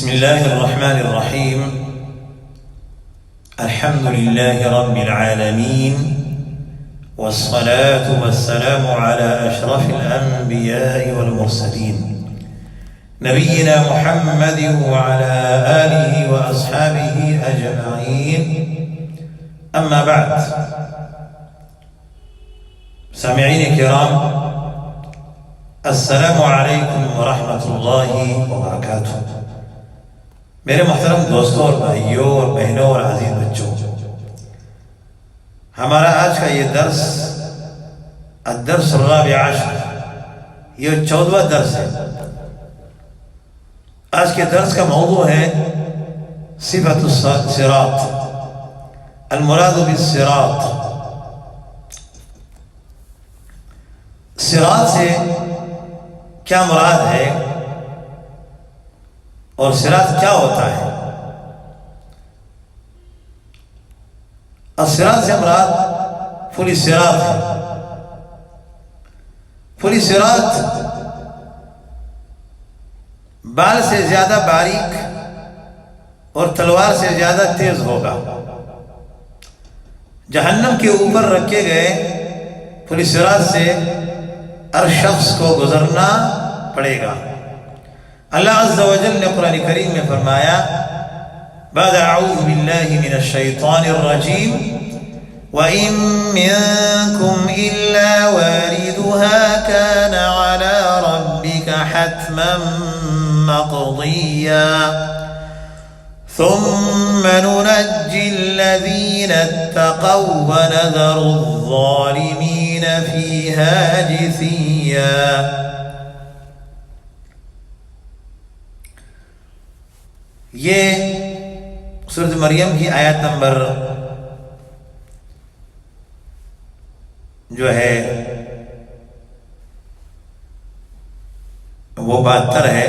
بسم الله الرحمن الرحيم. الحمد لله رب العالمين، والصلاة والسلام على أشرف الأنبياء والمرسلين نبينا محمد وعلى آله وأصحابه أجمعين. أما بعد، سامعين الكرام، السلام علیکم ورحمۃ اللہ وبرکاتہ. میرے محترم دوستوں اور بھائیوں اور بہنوں اور عزیز بچوں، ہمارا آج کا یہ درس الدرس الرابع عشر، یہ 14واں درس ہے. آج کے درس کا موضوع ہے صفت الصراط، المراد بالصراط. صراط سے کیا مراد ہے اور صراط کیا ہوتا ہے؟ الصراط سے مراد پل صراط ہے. پل صراط بال سے زیادہ باریک اور تلوار سے زیادہ تیز ہوگا. جہنم کے اوپر رکھے گئے پل صراط سے ہر شخص کو گزرنا پڑے گا. اللہ عز و جل نے قرآن کریم میں فرمایا، بعد اعوذ باللہ من الشیطان الرجیم، وَإِن مِّنكُمْ إِلَّا وَارِدُهَا كَانَ عَلَى رَبِّكَ حَتْمًا مَّقْضِيًّا ثُمَّ نُنَجِّي الَّذِينَ اتَّقَوْا وَنَذَرُ الظَّالِمِينَ فِيهَا جِثِيًّا. یہ سورۃ مریم کی آیت نمبر جو ہے وہ 72 ہے.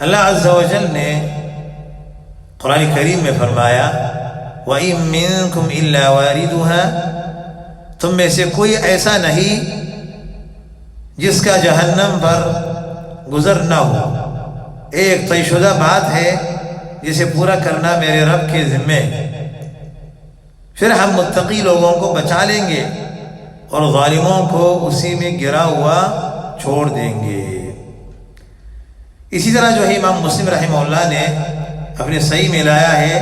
اللہ عز و جل نے قرآن کریم میں فرمایا، وَإِن مِّنكُمْ إِلَّا وَارِدُهَا، تم میں سے کوئی ایسا نہیں جس کا جہنم پر گزر نہ ہو. ایک طے شدہ بات ہے جسے پورا کرنا میرے رب کے ذمے. پھر ہم متقی لوگوں کو بچا لیں گے اور ظالموں کو اسی میں گرا ہوا چھوڑ دیں گے. اسی طرح جو ہے امام مسلم رحمہ اللہ نے اپنے صحیح میں لایا ہے،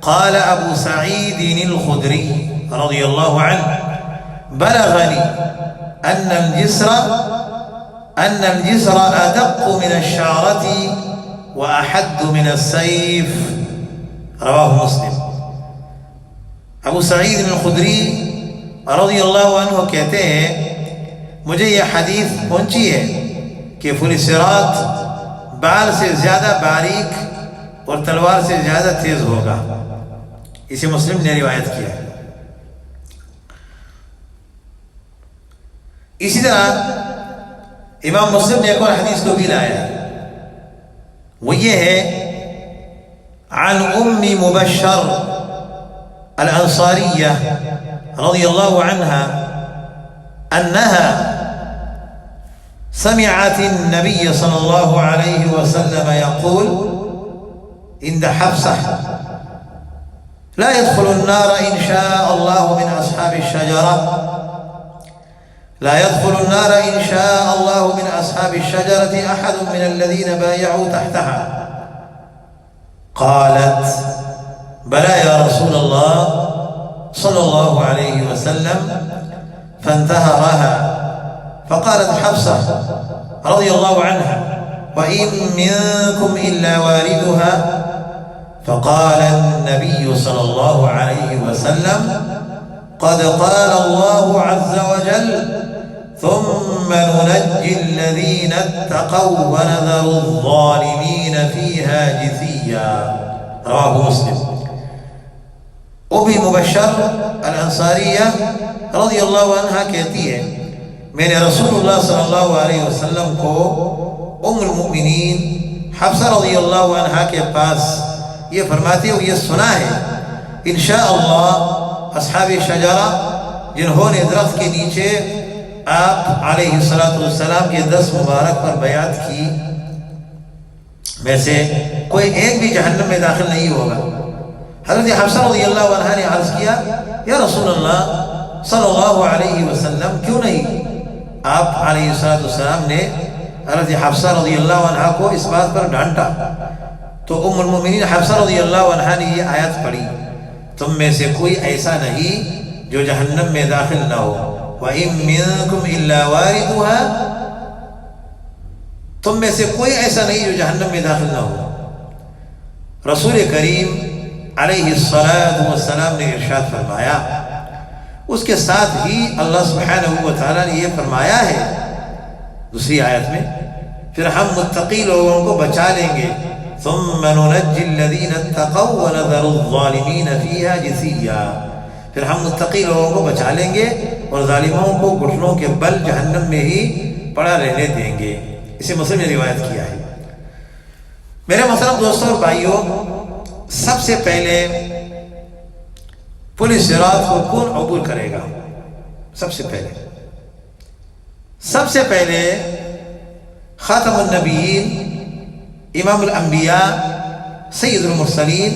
قال ابو سعید الخدری رضی اللہ عنہ، بلغنی ان الجسر ادق من الشعرة واحد من السيف، رواہ مسلم. ابو سعید الخدری رضی اللہ عنہ کہتے ہیں، مجھے یہ حدیث پہنچی ہے کہ پل صراط بال سے زیادہ باریک اور تلوار سے زیادہ تیز ہوگا. اسے مسلم نے روایت کیا ہے. اسی طرح امام مسلم نے ایک اور حدیث کو بھی لایا ہے، وہ یہ ہے، عن ام مبشر الانصاریہ رضی اللہ عنہا انہا سمعت النبي صلى الله عليه وسلم يقول عند حفصة، لا يدخل النار إن شاء الله من أصحاب الشجرة، لا يدخل النار إن شاء الله من أصحاب الشجرة أحد من الذين بايعوا تحتها. قالت بلى يا رسول الله صلى الله عليه وسلم، فانتهرها. فقالت حفصة رضي الله عنها، وإن منكم إلا واردها. فقال النبي صلى الله عليه وسلم، قد قال الله عز وجل، ثم ننجي الذين اتقوا ونذر الظالمين فيها جثيا، رواه مسلم. ابی مبشر الانصاریہ رضی اللہ عنہ کہتی ہے، میں نے رسول اللہ صلی اللہ علیہ وسلم کو ام المؤمنین حفصہ رضی اللہ عنہ کے پاس یہ فرماتے ہوئے یہ سنا ہے، انشاءاللہ اصحاب شجرہ جنہوں نے درخت کے نیچے آپ علیہ السلام کے 10 مبارک پر بیعت کی، میں سے کوئی ایک بھی جہنم میں داخل نہیں ہوگا۔ حضرت حفصہ رضی اللہ عنہ نے عرض کیا یا رسول اللہ صلی اللہ علیہ وسلم کیوں نہیں؟ آپ علیہ السلام نے حضرت حفصہ رضی اللہ عنہ کو اس بات پر ڈانٹا تو ام المؤمنین حفصہ رضی اللہ عنہ نے یہ آیت پڑھی، تم میں سے کوئی ایسا نہیں جو جہنم میں داخل نہ ہو، وَإِن مِّنكُمْ إِلَّا وَارِدُهَا، تم میں سے کوئی ایسا نہیں جو جہنم میں داخل نہ ہو۔ رسول کریم علیہ السلام نے ارشاد فرمایا، اس کے ساتھ ہی اللہ سبحانہ و تعالیٰ نے یہ فرمایا ہے دوسری آیت میں، پھر ہم متقی لوگوں کو بچا لیں گے، ثم ننجی الذین اتقوا ونذر الظالمین فیہا جثیا، پھر ہم متقی لوگوں کو بچا لیں گے اور ظالموں کو گھٹنوں کے بل جہنم میں ہی پڑا رہنے دیں گے۔ اسے مسلم نے روایت کیا ہے۔ میرے محترم دوستوں اور بھائیوں، سب سے پہلے پل صراط کو کون عبور کرے گا؟ سب سے پہلے خاتم النبیین، امام الانبیاء، سید المرسلین،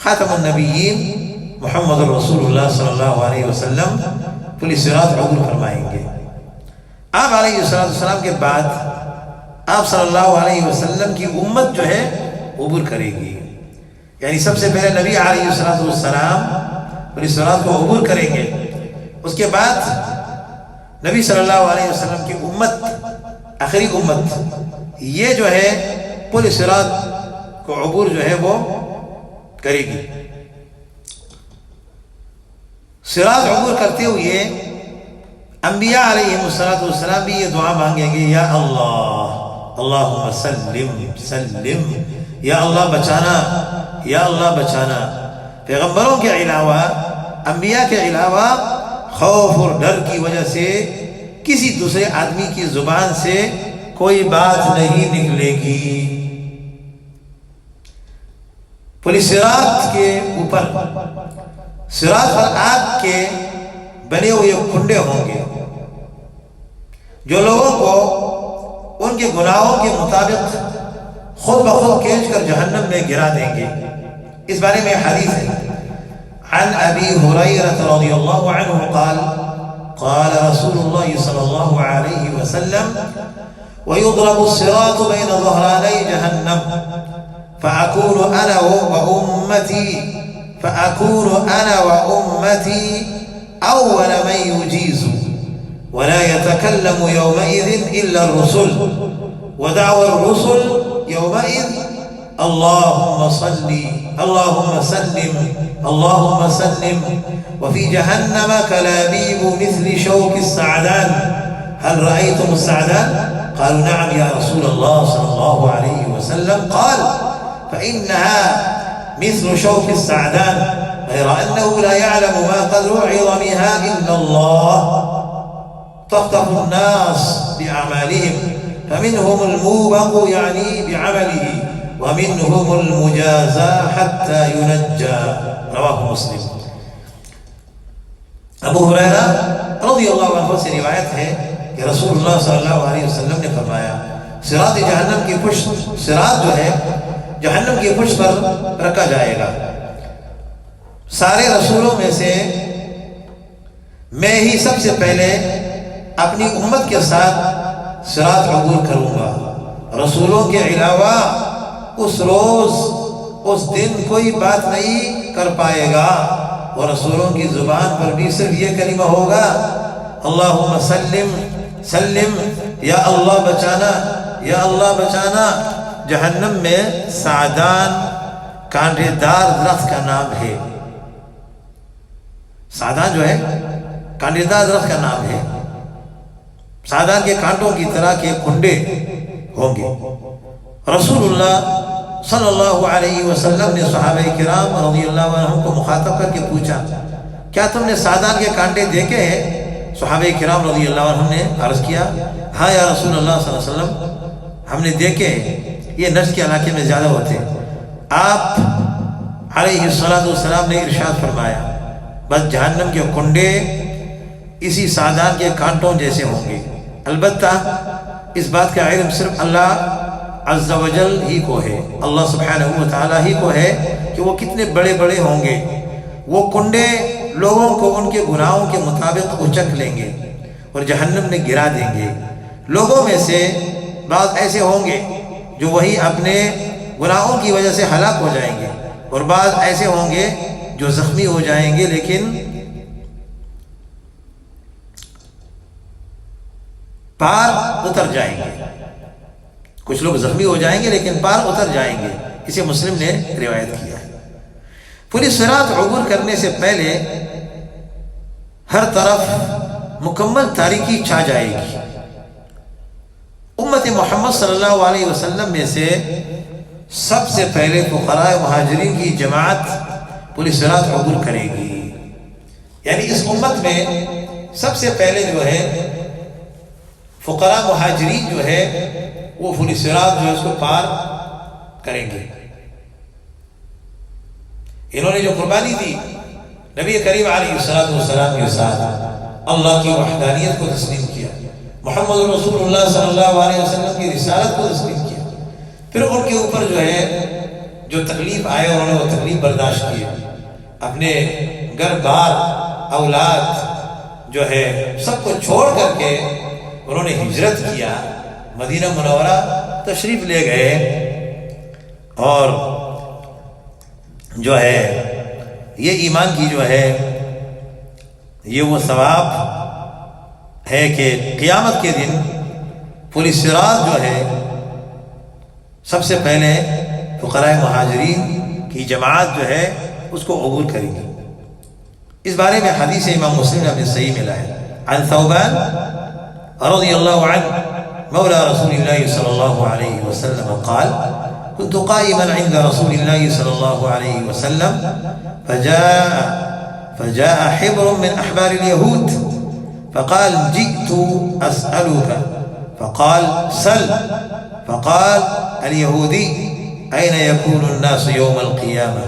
خاتم النبیین محمد رسول اللہ صلی اللہ علیہ وسلم پل صراط عبور فرمائیں گے۔ آپ علیہ السلام کے بعد آپ صلی اللہ علیہ وسلم کی امت جو ہے عبور کرے گی، یعنی سب سے پہلے نبی علیہ السلام پل صراط کو عبور کریں گے، اس کے بعد نبی صلی اللہ علیہ وسلم کی امت، آخری امت، یہ جو ہے پل صراط کو عبور جو ہے وہ کرے گی۔ صراط عبور کرتے ہوئے انبیاء علیہ السلام بھی یہ دعا مانگیں گے، یا اللہ اللہم سلم سلم، یا اللہ بچانا، یا اللہ بچانا۔ پیغمبروں کے علاوہ، انبیاء کے علاوہ خوف اور ڈر کی وجہ سے کسی دوسرے آدمی کی زبان سے کوئی بات نہیں نکلے گی۔ پل صراط کے اوپر، صراط پر آگ کے بنے ہوئے کھنڈے ہوں گے جو لوگوں کو ان کے گناہوں کے مطابق خود بخود کھینچ کر جہنم میں گرا دیں گے۔ اس بارے میں حدیث ہے، عن ابی ہریرہ رضی اللہ عنہ قال قال رسول اللہ صلی اللہ علیہ وسلم ويضرب الصراط بين ظهراني جهنم فأكون أنا وأمتي أول من يجيز ولا يتكلم يومئذ إلا الرسل ودعوى الرسل يومئذ اللهم صل اللهم سلم اللهم سلم وفي جهنم كلابيب مثل شوك السعدان هل رأيتم السعدان؟ قالوا نعم يا رسول الله صلى الله عليه وسلم قال فإنها مثل شوك السعدان غير أنه لا يعلم ما قدر عظمها إلا الله تخطف الناس بأعمالهم فمنهم الموبق يعني بعمله ومنهم المجازى حتى ينجى رواه مسلم۔ ابو ہریرہ رضی اللہ عنہ سے روایت ہے کہ رسول اللہ صلی اللہ علیہ وسلم نے فرمایا، صراط جہنم کی پشت، صراط جو ہے جہنم کی پشت پر رکھا جائے گا، سارے رسولوں میں سے میں ہی سب سے پہلے اپنی امت کے ساتھ صراط عبور کروں گا، رسولوں کے علاوہ اس روز اس دن کوئی بات نہیں کر پائے گا، اور رسولوں کی زبان پر بھی صرف یہ کلمہ ہوگا اللہم سلم سلم، یا اللہ بچانا، یا اللہ بچانا۔ جہنم میں سعدان کانٹے دار درخت کا نام ہے، سعدان جو ہے کانٹے دار درخت کا نام ہے، سعدان کے کانٹوں کی طرح کے کنڈے ہوں گے۔ رسول اللہ صلی اللہ علیہ وسلم نے صحابہ کرام رضی اللہ عنہ کو مخاطب کر کے پوچھا، کیا تم نے سعدان کے کانٹے دیکھے ہیں؟ صحابہ کرام رضی اللہ عنہ نے عرض کیا، ہاں یا رسول اللہ صلی اللہ علیہ وسلم ہم نے دیکھے، یہ نجد کے علاقے میں زیادہ ہوتے ہیں۔ آپ علیہ السلام نے ارشاد فرمایا، بس جہنم کے کنڈے اسی سعدان کے کانٹوں جیسے ہوں گے، البتہ اس بات کا علم صرف اللہ عز و جل ہی کو ہے، اللہ سبحانہ و تعالیٰ ہی کو ہے کہ وہ کتنے بڑے بڑے ہوں گے، وہ کنڈے لوگوں کو ان کے گناہوں کے مطابق اچک لیں گے اور جہنم میں گرا دیں گے۔ لوگوں میں سے بعض ایسے ہوں گے جو وہی اپنے گناہوں کی وجہ سے ہلاک ہو جائیں گے، اور بعض ایسے ہوں گے جو زخمی ہو جائیں گے لیکن پار اتر جائیں گے۔ کچھ لوگ زخمی ہو جائیں گے لیکن پار اتر جائیں گے، اسے مسلم نے روایت کیا ہے۔ پوری صراط عبور کرنے سے پہلے ہر طرف مکمل تاریکی چھا جائے گی۔ امت محمد صلی اللہ علیہ وسلم میں سے سب سے پہلے فقراء مہاجرین کی جماعت پوری صراط عبور کرے گی، یعنی اس امت میں سب سے پہلے جو ہے فقراء مہاجرین جو ہے وہ پوری صراط جو ہے اس کو پار کریں گے۔ انہوں نے جو قربانی دی نبی کریم علیہ السلام کے ساتھ، اللہ کی وحدانیت کو تسلیم کیا، محمد رسول اللہ صلی اللہ علیہ وسلم کی رسالت کو تسلیم کیا، پھر ان کے اوپر جو ہے جو تکلیف آئے انہوں نے وہ تکلیف برداشت کی، اپنے گھر بار اولاد جو ہے سب کو چھوڑ کر کے انہوں نے ہجرت کیا، مدینہ منورہ تشریف لے گئے، اور جو ہے یہ ایمان کی جو ہے یہ وہ ثواب ہے کہ قیامت کے دن پوری صراط جو ہے سب سے پہلے فقراء مہاجرین کی جماعت جو ہے اس کو عبور کرے گی۔ اس بارے میں حدیث امام مسلم نے اپنے صحیح میں لایا، عن ثوبان رضی اللہ عنہ مولى رسول الله صلى الله عليه وسلم قال كنت قائما عند رسول الله صلى الله عليه وسلم فجاء حبر من أحبار اليهود فقال جئت أسألك، فقال سل، فقال اليهودي أين يكون الناس يوم القيامة؟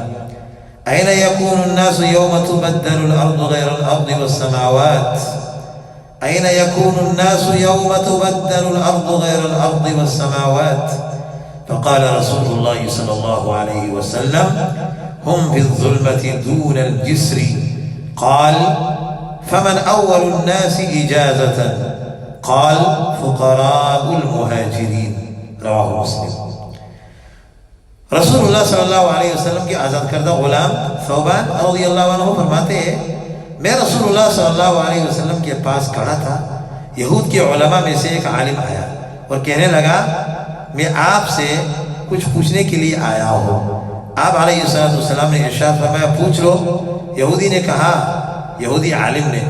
أين يكون الناس يوم تبدل الأرض غير الأرض والسماوات؟ أين يكون الناس يوم تبدل الأرض غير الأرض والسماوات؟ فقال رسول الله صلى الله عليه وسلم هم في الظلمة دون الجسر. قال فمن أول الناس إجازة؟ قال فقراء المهاجرين. رواه مسلم. رسول اللہ صلی اللہ علیہ وسلم کے آزاد کردہ غلام ثوبان رضی اللہ عنہ فرماتے ہیں میں رسول اللہ صلی اللہ علیہ وسلم کے پاس کھڑا تھا، یہود کے علماء میں سے ایک عالم آیا اور کہنے لگا میں آپ سے کچھ پوچھنے کے لیے آیا ہوں۔ آپ علیہ السلام نے ارشاد فرمایا پوچھ لو۔ یہودی نے کہا، یہودی عالم نے،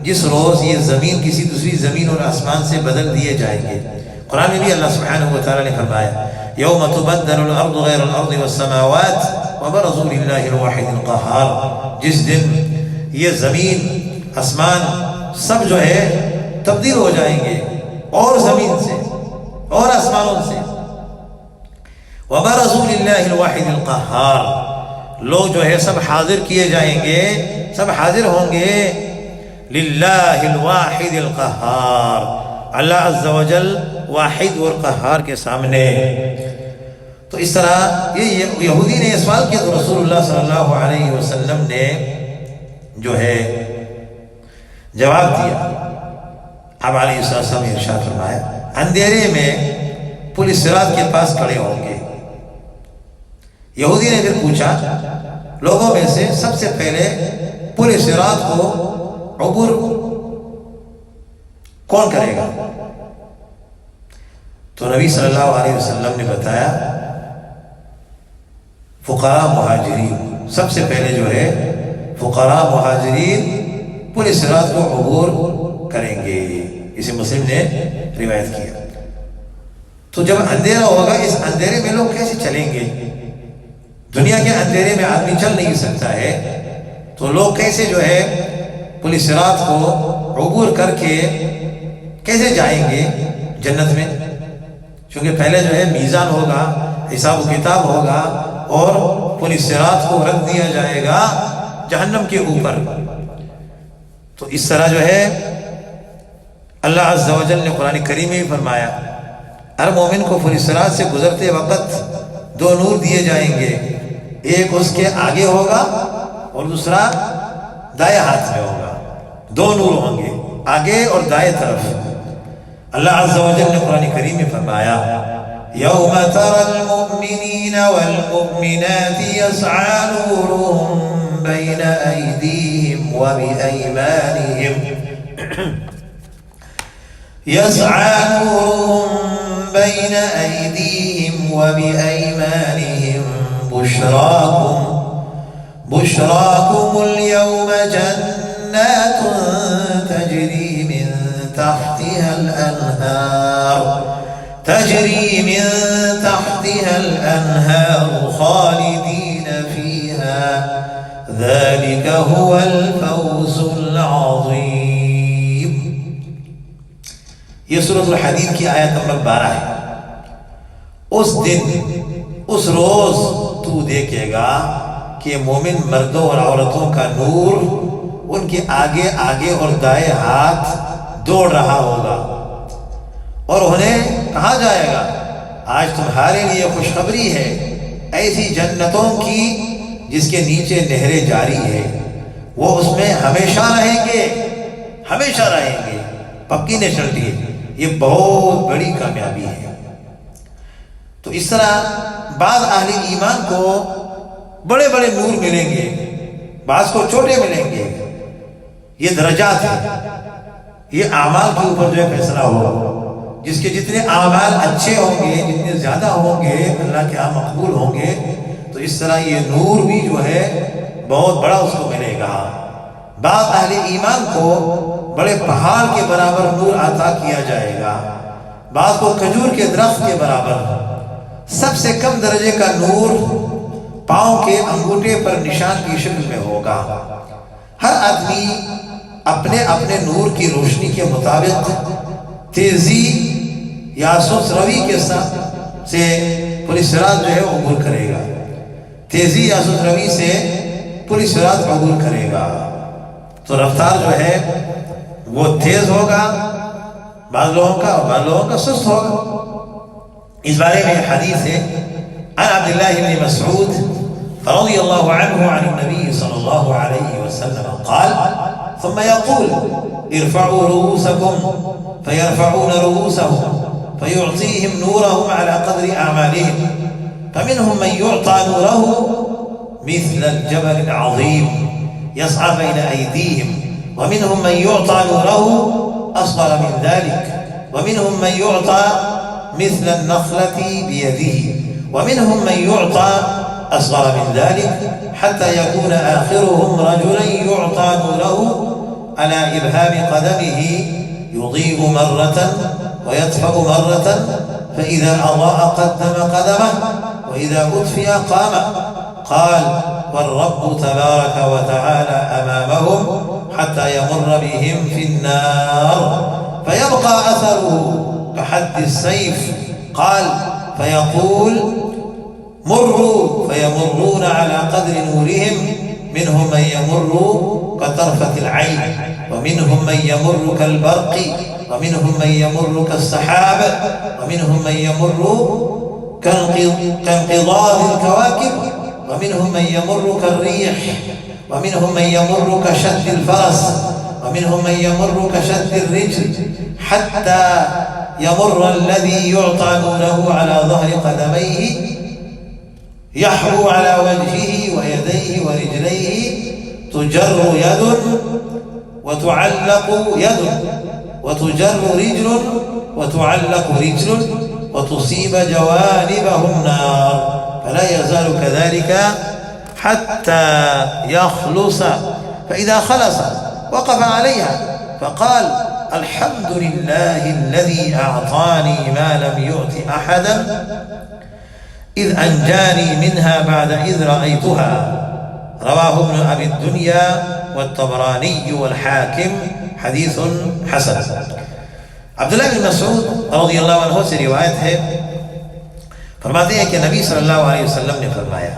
جس روز یہ زمین کسی دوسری زمین اور آسمان سے بدل دیے جائیں گے۔ قرآن میں بھی اللہ سبحانہ وتعالی نے فرمایا یوم تبدل الارض غیر الارض والسماوات وبرزوا للہ الواحد القہار، جس دن یہ زمین آسمان سب جو ہے تبدیل ہو جائیں گے، اور زمین سے اور آسمانوں سے، وبرزوا للہ الواحد القہار، لوگ جو ہے سب حاضر کیے جائیں گے، سب حاضر ہوں گے للہ الواحد القہار، اللہ عز و جل واحد اور قہار کے سامنے۔ تو اس طرح یہ یہودی نے سوال کیا تو رسول اللہ صلی اللہ علیہ وسلم نے جو ہے جواب دیا۔ اب علیہ السلام نے ارشاد فرمایا اندھیرے میں پل صراط کے پاس کھڑے ہوں گے۔ یہودی نے پھر پوچھا لوگوں میں سے سب سے پہلے پل صراط کو عبور کون کرے گا؟ تو نبی صلی اللہ علیہ وسلم نے بتایا فقراء مہاجرین، سب سے پہلے جو ہے فقراء مہاجرین پل صراط کو عبور کریں گے۔ اسے مسلم نے روایت کیا۔ تو جب اندھیرا ہوگا اس اندھیرے میں لوگ کیسے چلیں گے؟ دنیا کے اندھیرے میں آدمی چل نہیں سکتا ہے، تو لوگ کیسے جو ہے پل صراط کو عبور کر کے کیسے جائیں گے جنت میں؟ کیونکہ پہلے جو ہے میزان ہوگا، حساب و کتاب ہوگا، اور پل صراط کو رکھ دیا جائے گا جہنم کے اوپر۔ تو اس طرح جو ہے اللہ عز و جل نے قرآن کریم میں بھی فرمایا ہر مومن کو فلسطین سے گزرتے وقت دو نور دیے جائیں گے، ایک اس کے آگے ہوگا اور دوسرا دائیں ہاتھ میں ہوگا، دو نور ہوں گے آگے اور دائیں طرف۔ اللہ عز و جل نے قرآن کریم میں فرمایا یوم تر المؤمنین والمؤمنات یسعى نورهم بین ایدیہم وبأیمانہم يسعى نورهم بين أيديهم وبأيمانهم بشراكم اليوم جنات تجري من تحتها الأنهار خالدين فيها ذلك هو الفوز العظيم۔ یہ سورۃ الحدید کی آیت نمبر 12 ہے۔ اس دن، اس روز تو دیکھے گا کہ مومن مردوں اور عورتوں کا نور ان کے آگے آگے اور دائیں ہاتھ دوڑ رہا ہوگا، اور انہیں کہا جائے گا آج تمہارے لیے خوشخبری ہے ایسی جنتوں کی جس کے نیچے نہریں جاری ہے، وہ اس میں ہمیشہ رہیں گے، ہمیشہ رہیں گے، پکی نیشنلٹی ہے، یہ بہت بڑی کامیابی ہے۔ تو اس طرح بعض اہل ایمان کو بڑے بڑے نور ملیں گے، بعض کو چھوٹے ملیں گے، یہ درجات ہیں، یہ اعمال کے اوپر جو ہے فیصلہ ہوگا۔ جس کے جتنے اعمال اچھے ہوں گے، جتنے زیادہ ہوں گے، اللہ کے ہاں مقبول ہوں گے، تو اس طرح یہ نور بھی جو ہے بہت بڑا اس کو ملے گا۔ بعض اہل ایمان کو بڑے پہاڑ کے برابر نور عطا کیا جائے گا، بعض کو کھجور کے درخت کے برابر۔ سب سے کم درجے کا نور پاؤں کے انگوٹھے پر نشان کی شکل میں ہوگا۔ ہر آدمی اپنے اپنے نور کی روشنی کے مطابق تیزی یا سست روی کے ساتھ سے پولیس صراط جو ہے عبور کرے گا، تیزی یا سست روی سے پولیس صراط عبور کرے گا۔ تو رفتار جو ہے وہ تیز ہوگا بعض لوگوں کا، اور بعض لوگوں کا سست ہوگا۔ اس بارے میں حدیث ہے عن عبداللہ بن مسعود رضی اللہ عنہ عن النبی صلی اللہ علیہ وسلم قال ثم يقول ارفعوا رؤوسكم فيرفعون رؤوسهم فيعطيهم نورهم على قدر أعمالهم فمنهم من يعطى نوره مثل الجبل العظيم يسعى بين أيديهم ومنهم من يعطى نوره أصغر من ذلك ومنهم من يعطى مثل النخلة بيده ومنهم من يعطى أصغر من ذلك حتى يكون آخرهم رجلا يعطى نوره على إبهام قدمه يضيء مرة ويطفأ مرة فإذا أضاء قدم قدمه وإذا أطفئ قام قال والرب تبارك وتعالى أمامهم حتى يمر بهم في النار فيبقى أثره كحد السيف قال فيقول مروا فيمرون على قدر نورهم منهم من يمر كطرفة العين ومنهم من يمر كالبرق ومنهم من يمر كالسحاب ومنهم من يمر كانقضاض الكواكب ومنهم من يمر كالريح ومنهم من يمر كشد الفرس ومنهم من يمر كشد الرجل حتى يمر الذي يعطى نوره على ظهر قدميه يحبو على وجهه ويديه ورجليه تجر يد وتعلق يد وتجر رجل وتعلق رجل وتصيب جوانبه النار فلا يزال كذلك حتى يخلص فإذا خلص وقف عليها فقال الحمد لله الذي أعطاني ما لم يؤت أحدا إذ أنجاني منها بعد إذ رأيتها رواه ابن أبي الدنيا والطبراني والحاكم حدیث حسن۔ عبداللہ بن مسعود رضی اللہ عنہ سے روایت ہے، فرماتے ہیں کہ نبی صلی اللہ علیہ وسلم نے فرمایا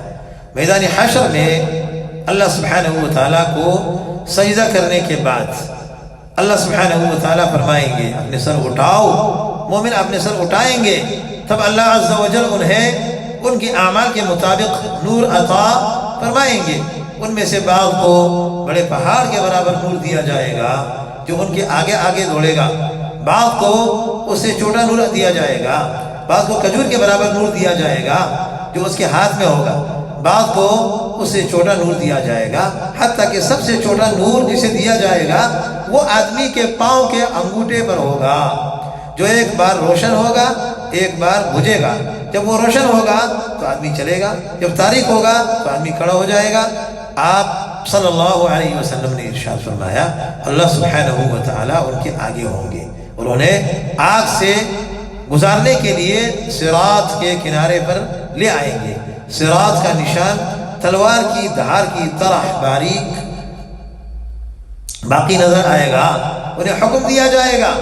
میدان حشر میں اللہ سبحانہ و تعالیٰ کو سجدہ کرنے کے بعد اللہ سبحانہ و تعالیٰ فرمائیں گے اپنے سر اٹھاؤ مومن اپنے سر اٹھائیں گے تب اللہ عز و جل انہیں ان کی اعمال کے مطابق نور عطا فرمائیں گے۔ ان میں سے بعض کو بڑے پہاڑ کے برابر نور دیا جائے گا جو ان کے آگے آگے دوڑے گا، بعض کو اس سے چھوٹا نور دیا جائے گا، بعض کو کھجور کے برابر نور دیا جائے گا جو اس کے ہاتھ میں ہوگا، بعض کو اس سے چھوٹا نور دیا جائے گا، حتیٰ کہ سب سے چھوٹا نور جسے دیا جائے گا وہ آدمی کے پاؤں کے انگوٹھے پر ہوگا، جو ایک بار روشن ہوگا ایک بار بجھے گا۔ جب وہ روشن ہوگا تو آدمی چلے گا، جب تاریک ہوگا تو آدمی کھڑا ہو جائے گا۔ آپ صلی اللہ علیہ وسلم نے ارشاد فرمایا اللہ سبحانہ و تعالیٰ ان کے آگے ہوں گے اور انہیں آگ سے گزارنے کے لیے صراط کے کنارے پر لے آئیں گے۔ صراط کا نشان تلوار کی دھار کی طرح باریک باقی نظر آئے گا، انہیں حکم دیا جائے گا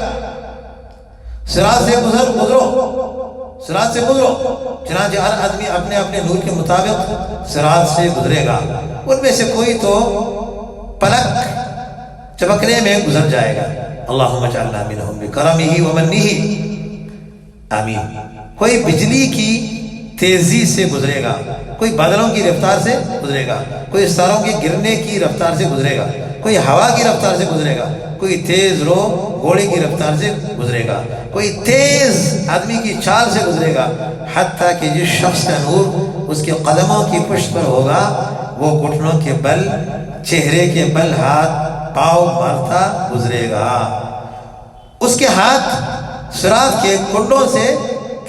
صراط سے گزرو، صراط سے گزرو، چنانچہ ہر آدمی اپنے اپنے نور کے مطابق صراط سے گزرے گا۔ ان میں سے کوئی تو پلک چپکنے میں گزر جائے گا، اللہم اجعلنا منہم بکرمہ ومنہ، آمین۔ کوئی بجلی کی تیزی سے گزرے گا، کوئی بادلوں کی رفتار سے گزرے گا، کوئی ستاروں کے گرنے کی رفتار سے گزرے گا، کوئی ہوا کی رفتار سے گزرے گا، کوئی تیز رو گھوڑے کی رفتار سے گزرے گا، کوئی تیز آدمی کی چال سے گزرے گا، حتیٰ کہ جس شخص کا نور اس کے قدموں کی پشت پر ہوگا وہ گھٹنوں کے بل، چہرے کے بل، ہاتھ پاؤں مارتا گزرے گا۔ اس کے ہاتھ صراط کے کنڈوں سے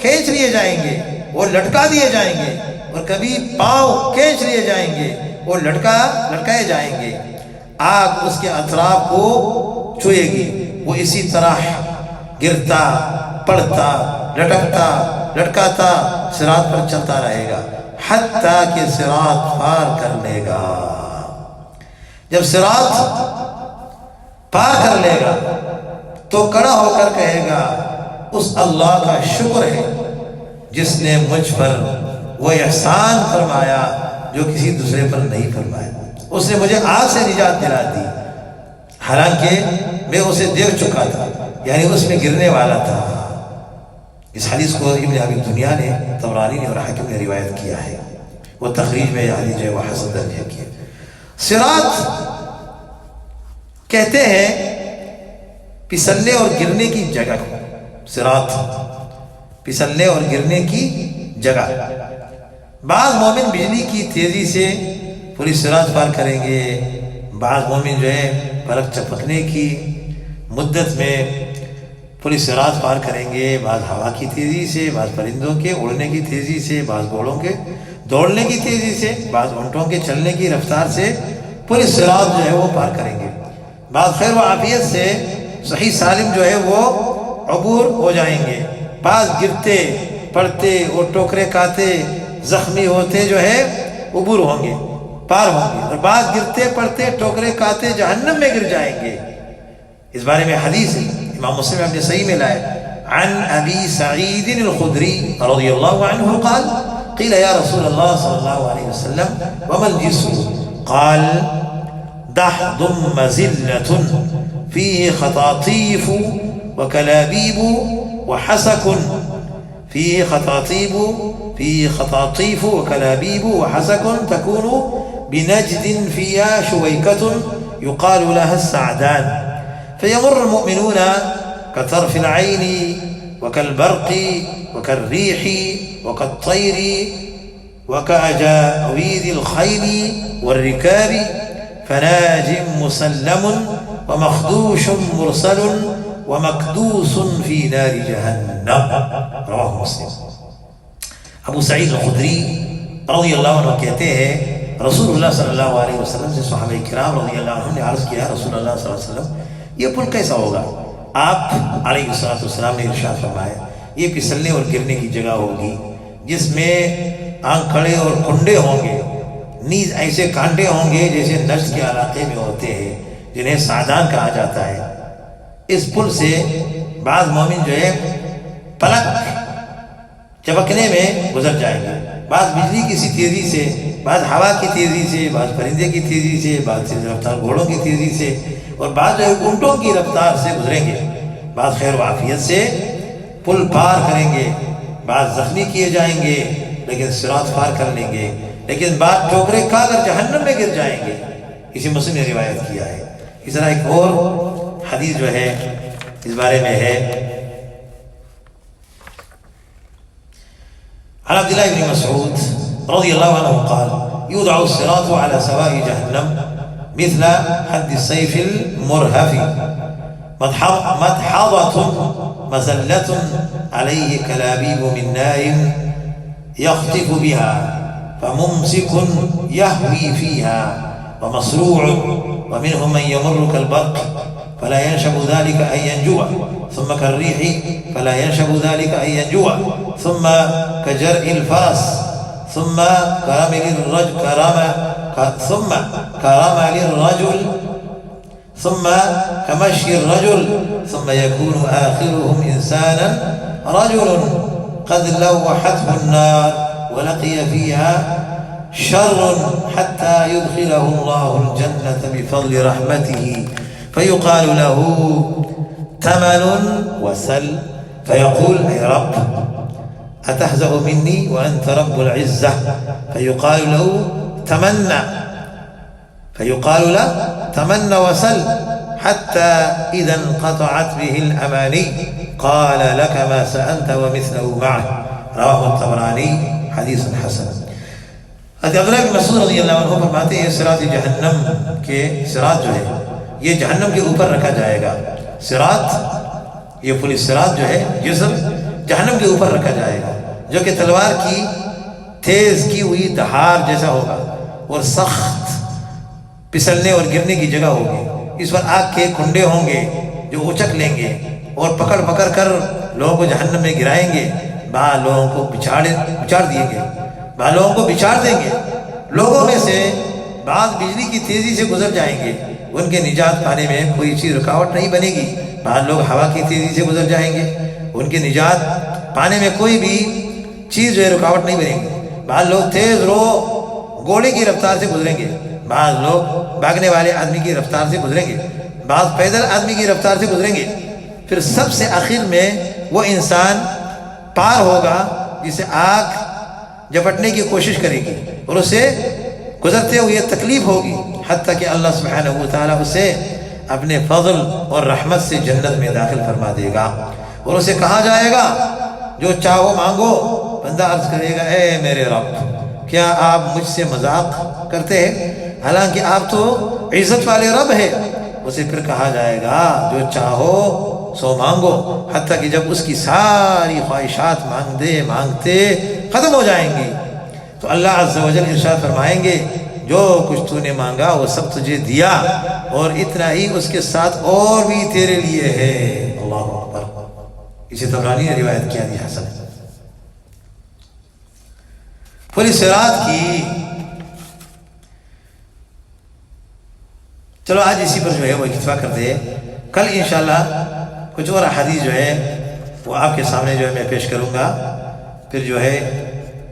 کھینچ لیے جائیں گے، وہ لٹکا دیے جائیں گے، اور کبھی پاؤں کھینچ لیے جائیں گے، وہ لٹکائے جائیں گے۔ آگ اس کے اطراف کو چھوئے گی، وہ اسی طرح گرتا پڑتا لٹکاتا صراط پر چلتا رہے گا حتیٰ کہ صراط پار کر لے گا۔ جب صراط پار کر لے گا تو کھڑا ہو کر کہے گا اس اللہ کا شکر ہے جس نے مجھ پر وہ احسان فرمایا جو کسی دوسرے پر نہیں فرمایا، اس نے مجھے آگ سے نجات دلا دی، حالانکہ میں اسے دیکھ چکا تھا، یعنی اس میں گرنے والا تھا۔ اس حدیث کو ابن ابی دنیا نے، طبرانی نے اور حاکم نے روایت کیا ہے، وہ تخریج میں یہ حدیث جو ہے وہ حسن درجہ کی ہے۔ صراط کہتے ہیں پھسلنے اور گرنے کی جگہ کو، صراط پھسلنے اور گرنے کی جگہ۔ بعض مومن بجلی کی تیزی سے پوری صراط پار کریں گے، بعض مومن جو ہے پلک چپکنے کی مدت میں پوری صراط پار کریں گے، بعض ہوا کی تیزی سے، بعض پرندوں کے اڑنے کی تیزی سے، بعض گھوڑوں کے دوڑنے کی تیزی سے، بعض اونٹوں کے چلنے کی رفتار سے پوری صراط جو ہے وہ پار کریں گے، بعض خیر و عافیت سے صحیح سالم جو ہے وہ عبور ہو جائیں گے، بعض گرتے پڑتے اور ٹوکرے کھاتے زخمی ہوتے جو ہے عبور ہوں گے، پار ہوں گے، اور بعض گرتے پڑتے ٹوکرے کھاتے جہنم میں گر جائیں گے۔ اس بارے میں حدیث ہے، امام مسلم اپنے صحیح میں لائے، عن ابی سعید الخدری رضی اللہ عنہ قال قیل یا رسول اللہ صلی اللہ علیہ وسلم وما الجسر قال دحض مزلة فيه خطاطيف وكلابيب وحسك فيه خطاطيف وكلابيب وحسك تكون بنجد فيها شويكة يقال لها السعدان فيمر المؤمنون كطرف العين وكالبرق وكالريح وكالطير وكأجاويد الخيل والركاب فناج مسلم ومخدوش مرسل ومكدوس في نار جهنم رواه مسلم۔ ابو سعید الخدری رضی اللہ عنہ کہتے ہیں رسول اللہ صلی اللہ علیہ وسلم سے صحابہ کرام رضی اللہ عنہ نے عرض کیا رسول اللہ صلی اللہ علیہ وسلم یہ پل کیسا ہوگا؟ آپ علیہ السلام نے ارشاد فرمایا یہ پھسلنے اور گرنے کی جگہ ہوگی جس میں آنکھڑے اور کنڈے ہوں گے، نیز ایسے کانٹے ہوں گے جیسے نجد کے علاقے میں ہوتے ہیں جنہیں سعدان کہا جاتا ہے۔ اس پل سے بعض مومن جو ہے پلک چپکنے میں گزر جائیں گے، بعض بجلی کی سی تیزی سے، بعض ہوا کی تیزی سے، بعض پرندے کی تیزی سے، بعض تیز رفتار گھوڑوں کی تیزی سے، اور بعض جو ہے اونٹوں کی رفتار سے گزریں گے، بعض خیر و عافیت سے پل پار کریں گے، بعض زخمی کیے جائیں گے لیکن صراط پار کر لیں گے، لیکن بعض ٹھوکریں کھا کر جہنم میں گر جائیں گے۔ اسی مسلم نے روایت کیا ہے۔ اس طرح ایک اور حدیث جو ہے اس بارے میں ہے، عن عبد الله بن مسعود رضي الله عنه قال يوضع الصراط على سواء جهنم مثل حد السيف المرهف مدحضة مزلة عليه كلابيب من نار يخطف بها فممسك يهوي فيها ومصروع، ومنهم من يمر كالبرق فلا ينشب ذلك أن ينجو، ثم كالريح فلا ينشب ذلك أن ينجو، ثم كجرء الفرس، ثم كرمل الرجل، ثم كمشي الرجل، ثم يكون آخرهم إنسانا رجل قد لوحته النار ولقي فيها شر حتى يدخله الله الجنة بفضل رحمته، فيقال له تمن وسل، فيقول أي رب أتهزأ مني وأنت رب العزة، فيقال له تمن وسل، حتى إذا انقطعت به الأماني قال لك ما سألت ومثله معه، رواه الطبراني حدیث حسن۔ عبداللہ بن مسعود رضی اللہ عنہ فرماتے ہیں صراط جہنم کے صراط جو ہے یہ جہنم کے اوپر رکھا جائے گا۔ صراط، یہ پولیس صراط جو ہے جسر جہنم کے اوپر رکھا جائے گا، جو کہ تلوار کی تیز کی ہوئی دھار جیسا ہوگا اور سخت پسلنے اور گرنے کی جگہ ہوگی۔ اس پر آگ کے کھنڈے ہوں گے جو اچک لیں گے اور پکڑ پکڑ کر لوگوں کو جہنم میں گرائیں گے، بعض لوگوں کو بچھاڑ دیں گے، بعض لوگوں کو بچھاڑ دیں گے۔ لوگوں میں سے بعض بجلی کی تیزی سے گزر جائیں گے، ان کے نجات پانے میں کوئی چیز رکاوٹ نہیں بنے گی۔ بعض لوگ ہوا کی تیزی سے گزر جائیں گے، ان کے نجات پانے میں کوئی بھی چیز جو ہے رکاوٹ نہیں بنے گی۔ بعض لوگ تیز گھوڑے کی رفتار سے گزریں گے، بعض لوگ بھاگنے والے آدمی کی رفتار سے گزریں گے، بعض پیدل آدمی کی رفتار سے گزریں گے۔ پھر سب سے آخر میں وہ انسان پار ہوگا جسے آگ جپٹنے کی کوشش کرے گی اور اسے گزرتے ہوئے تکلیف ہوگی، حتیٰ کہ اللہ سبحانہ وتعالیٰ اسے اپنے فضل اور رحمت سے جنت میں داخل فرما دے گا، اور اسے کہا جائے گا جو چاہو مانگو۔ بندہ عرض کرے گا اے میرے رب، کیا آپ مجھ سے مذاق کرتے ہیں؟ حالانکہ آپ تو عزت والے رب ہے۔ اسے پھر کہا جائے گا جو چاہو سو مانگو، حتیٰ کہ جب اس کی ساری خواہشات مانگتے ختم ہو جائیں گی تو اللہ عز و جل ارشاد فرمائیں گے جو کچھ تو نے مانگا وہ سب تجھے دیا، اور اتنا ہی اس کے ساتھ اور بھی تیرے لیے ہے۔ اللہ اکبر۔ اسے طبرانی نے روایت کیا دی حسن۔ پوری صراط کی چلو آج اسی پر جو ہے وہ اکتفا کرتے ہیں، کل انشاءاللہ کچھ اور حدیث جو ہے وہ آپ کے سامنے جو ہے میں پیش کروں گا، پھر جو ہے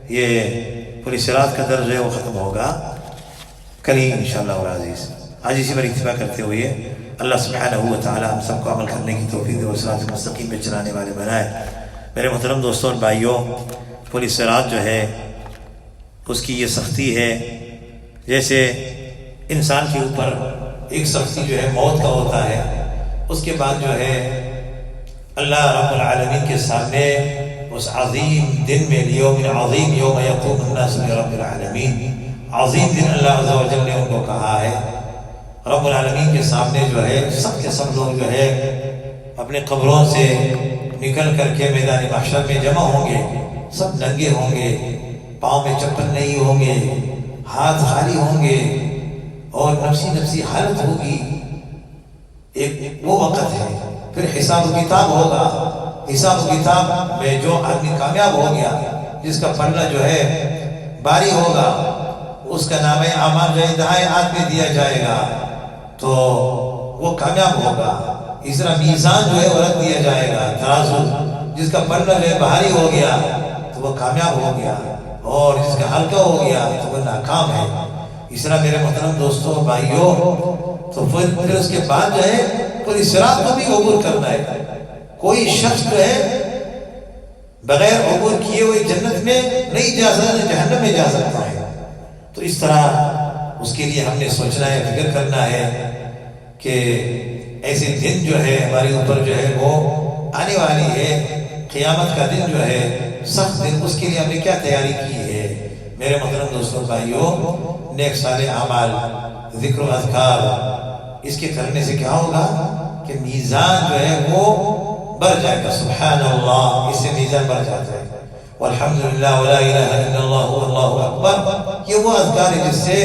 یہ پوری صراط کا درج جو ہے وہ ختم ہوگا کل ہی انشاءاللہ العزیز۔ آج اسی پر اکتفا کرتے ہوئے اللہ سبحانہ و تعالی ہم سب کو عمل کرنے کی توفیق دے اور صراط مستقیم پہ چلانے والے بنائے۔ میرے محترم دوستوں اور بھائیوں، پوری صراط جو ہے اس کی یہ سختی ہے جیسے انسان کے اوپر ایک سختی جو ہے موت کا ہوتا ہے، اس کے بعد جو ہے اللہ رب العالمین کے سامنے اس عظیم دن میں، یوم عظیم یوم یقوم الناس لرب العالمین، عظیم دن اللہ عز و جل نے ان کو کہا ہے۔ رب العالمین کے سامنے جو ہے سب کے سب لوگ جو ہے اپنے قبروں سے نکل کر کے میدان محشر میں جمع ہوں گے، سب ننگے ہوں گے، پاؤں میں چپل نہیں ہوں گے، ہاتھ خالی ہوں گے، اور نفسی حالت ہوگی۔ ایک وہ وقت ہے، پھر حساب و کتاب ہوگا۔ حساب و کتاب میں جو آدمی کامیاب ہو گیا، جس کا پلہ جو ہے باری ہوگا، اس کا نام اعمال جو ہے دائیں ہاتھ میں دیا جائے گا تو وہ کامیاب ہوگا۔ اس طرح میزان جو ہے وہ رکھ دیا جائے گا، ترازو، جس کا پلہ جو ہے بھاری ہو گیا تو وہ کامیاب ہو گیا، اور جس کا ہلکا ہو گیا تو وہ ناکام ہے۔ اس طرح میرے محترم دوستوں بھائیوں، تو پھر اس کے بعد جو ہے پوری صراط کو بھی عبور کرنا ہے۔ کوئی شخص جو ہے بغیر عبور کیے ہوئے جنت میں نہیں جا سکتا، جہنم میں جا سکتا ہے۔ تو اس طرح اس کے لیے ہم نے سوچنا ہے، فکر کرنا ہے کہ ایسے دن جو ہے ہمارے اوپر جو ہے وہ آنے والی ہے، قیامت کا دن جو ہے سخت دن، اس کے لیے ہم نے کیا تیاری کی ہے؟ میرے محترم دوستوں بھائیوں، نیک صالح اعمال، ذکر و اذکار، اس کے کرنے سے کیا ہوگا کہ میزان جو ہے وہ بڑھ جائے گا۔ سبحان اللہ، اس سے میزان بڑھ جاتا ہے۔ والحمدللہ ولا الہ الا اللہ واللہ اکبر، یہ وہ اذکار ہے جس سے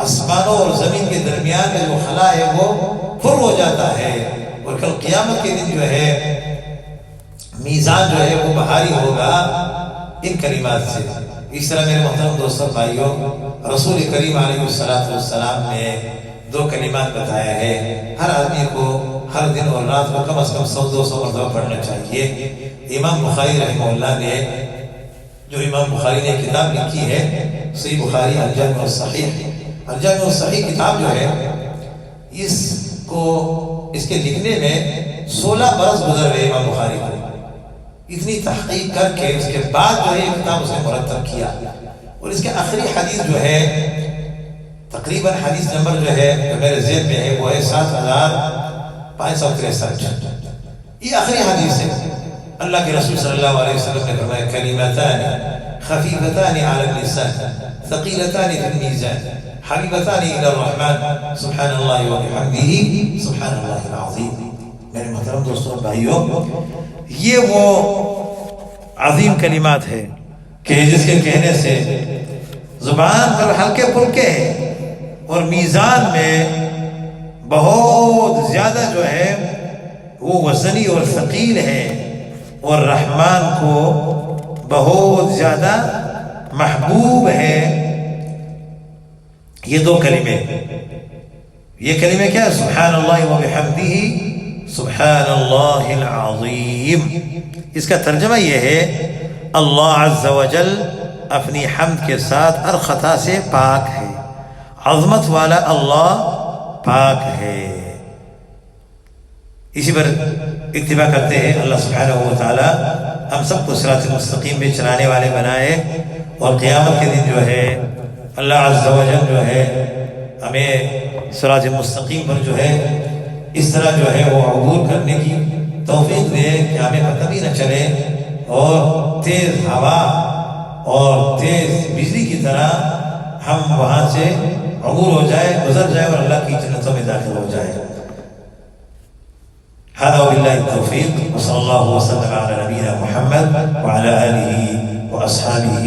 آسمانوں اور زمین کے درمیان میں جو خلا ہے وہ پر ہو جاتا ہے، اور کل قیامت کے دن جو ہے میزان جو ہے وہ بھاری ہوگا ان کلمات سے۔ اس طرح میرے محترم دوستوں بھائیوں، رسول کریم علیہ السلام نے 2 کلمات بتایا ہے، ہر آدمی کو ہر دن اور رات کو کم از کم 100-200 مرتبہ پڑھنا چاہیے۔ امام بخاری رحمہ اللہ نے، جو امام بخاری نے کتاب لکھی ہے صحیح بخاری الجامع الصحیح، الجامع الصحیح کتاب جو ہے اس کے لکھنے میں 16 برس گزر گئے امام بخاری کو۔ اتنی تحقیق کر کے اس کے بعد جو ہے یہ کتاب اس نے مرتب کیا، اور اس کے آخری حدیث جو ہے تقریباً حدیث نمبر جو ہے جو میرے ذہن میں ہے وہ ہے 7563۔ یہ آخری حدیث ہے۔ اللہ کے رسول صلی اللہ علیہ وسلم نے فرمایا کلمتان خفیفتان علی اللسان ثقیلتان فی المیزان حبیبتان الی الرحمن سبحان اللہ وبحمدہ سبحان اللہ العظیم۔ میرے محترم دوستوں بھائیوں، یہ وہ عظیم کلمات ہے کہ جس کے کہنے سے زبان پر ہلکے پھلکے ہیں اور میزان میں بہت زیادہ جو ہے وہ وزنی اور ثقیل ہے، اور رحمان کو بہت زیادہ محبوب ہے۔ یہ 2 کلمے، یہ کلمے کیا ہے؟ سبحان اللہ وبحمدہ سبحان اللہ العظیم۔ اس کا ترجمہ یہ ہے اللہ عز و جل اپنی حمد کے ساتھ ہر خطا سے پاک ہے، عظمت والا اللہ پاک ہے۔ اسی پر اتباع کرتے ہیں اللہ سبحانہ و تعالی ہم سب کو صراط مستقیم پہ چلانے والے بنائے، اور قیامت کے دن جو ہے اللہ عز و جل جو ہے ہمیں صراط مستقیم پر جو ہے اس طرح جو ہے وہ عبور کرنے کی توفیق دے کہ ہمیں پتہ بھی نہ چلے، اور تیز ہوا اور تیز بجلی کی طرح ہم وہاں سے عبور ہو جائے، گزر جائے، اور اللہ کی جنتوں میں داخل ہو جائے۔ هذا وبالله التوفيق، وصلى الله وسلم على نبينا محمد وعلى آله وأصحابه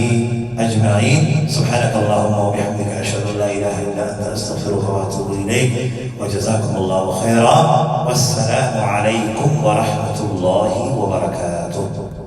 أجمعين. سبحانك اللهم وبحمدك أشهد أن لا إله إلا أنت أستغفرك وأتوب إليك، وجزاكم الله خيرا، والسلام عليكم ورحمة الله وبركاته.